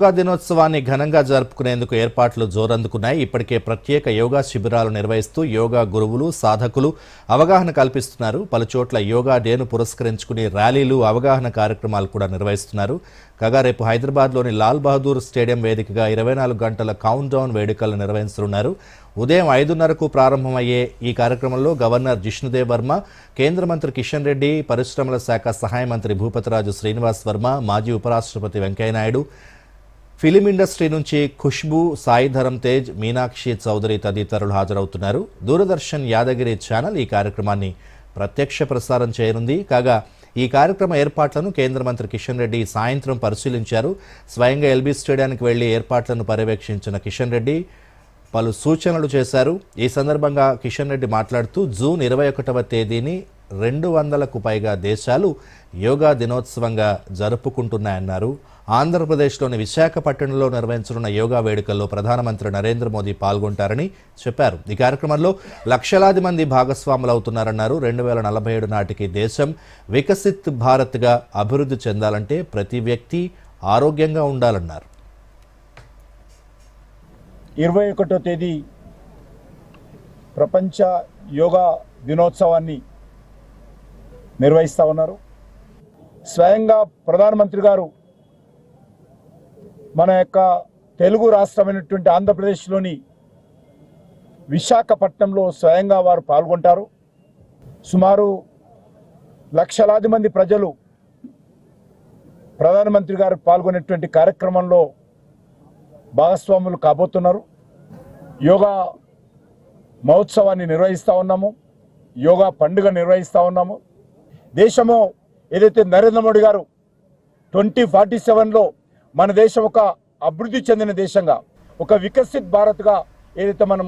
యోగా దినోత్సవాన్ని ఘనంగా జరుపుకునేందుకు ఏర్పాట్లు జోరందుకున్నాయి. ఇప్పటికే ప్రత్యేక యోగా శిబిరాలు నిర్వహిస్తూ యోగా గురువులు, సాధకులు అవగాహన కల్పిస్తున్నారు. పలుచోట్ల యోగా డేను పురస్కరించుకుని ర్యాలీలు, అవగాహన కార్యక్రమాలు కూడా నిర్వహిస్తున్నారు. కాగా రేపు హైదరాబాద్లోని లాల్ బహదూర్ స్టేడియం వేదికగా 24 గంటల కౌంట్ డౌన్ వేడుకలు నిర్వహిస్తున్నారు. ఉదయం 5:30కు ప్రారంభమయ్యే ఈ కార్యక్రమంలో గవర్నర్ జిష్ణుదేవ్ వర్మ, కేంద్ర మంత్రి కిషన్ రెడ్డి, పరిశ్రమల శాఖ సహాయ మంత్రి భూపతిరాజు శ్రీనివాస్ వర్మ, మాజీ ఉపరాష్ట్రపతి వెంకయ్యనాయుడు, ఫిలిం ఇండస్ట్రీ నుంచి ఖుష్బూ, సాయిధరం తేజ్, మీనాక్షి చౌదరి తదితరులు హాజరవుతున్నారు. దూరదర్శన్ యాదగిరి ఛానల్ ఈ కార్యక్రమాన్ని ప్రత్యక్ష ప్రసారం చేయనుంది. కాగా ఈ కార్యక్రమ ఏర్పాట్లను కేంద్ర మంత్రి కిషన్ రెడ్డి సాయంత్రం పరిశీలించారు. స్వయంగా ఎల్బీ స్టేడియానికి వెళ్లి ఏర్పాట్లను పర్యవేక్షించిన కిషన్ రెడ్డి పలు సూచనలు చేశారు. ఈ సందర్భంగా కిషన్ రెడ్డి మాట్లాడుతూ జూన్ 21వ తేదీని 200కు పైగా దేశాలు యోగా దినోత్సవంగా జరుపుకుంటున్నాయన్నారు. ఆంధ్రప్రదేశ్లోని విశాఖపట్నంలో నిర్వహించనున్న యోగా వేడుకల్లో ప్రధానమంత్రి నరేంద్ర మోదీ పాల్గొంటారని చెప్పారు. ఈ కార్యక్రమంలో లక్షలాది మంది భాగస్వాములవుతున్నారన్నారు. 2047 నాటికి దేశం వికసిత్ భారత్గా అభివృద్ధి చెందాలంటే ప్రతి వ్యక్తి ఆరోగ్యంగా ఉండాలన్నారు. 21వ తేదీ ప్రపంచ యోగా దినోత్సవాన్ని నిర్వహిస్తూ ఉన్నారు. స్వయంగా ప్రధానమంత్రి గారు మన యొక్క తెలుగు రాష్ట్రమైనటువంటి ఆంధ్రప్రదేశ్లోని విశాఖపట్నంలో స్వయంగా వారు పాల్గొంటారు. సుమారు లక్షలాది మంది ప్రజలు ప్రధానమంత్రి గారు పాల్గొనేటువంటి కార్యక్రమంలో భాగస్వాములు కాబోతున్నారు. యోగా మహోత్సవాన్ని నిర్వహిస్తూ ఉన్నాము, యోగా పండుగ నిర్వహిస్తూ ఉన్నాము. దేశము ఏదైతే నరేంద్ర మోడీ గారు 2047లో మన దేశం ఒక అభివృద్ధి చెందిన దేశంగా, ఒక వికసిత్ భారత్గా ఏదైతే మనం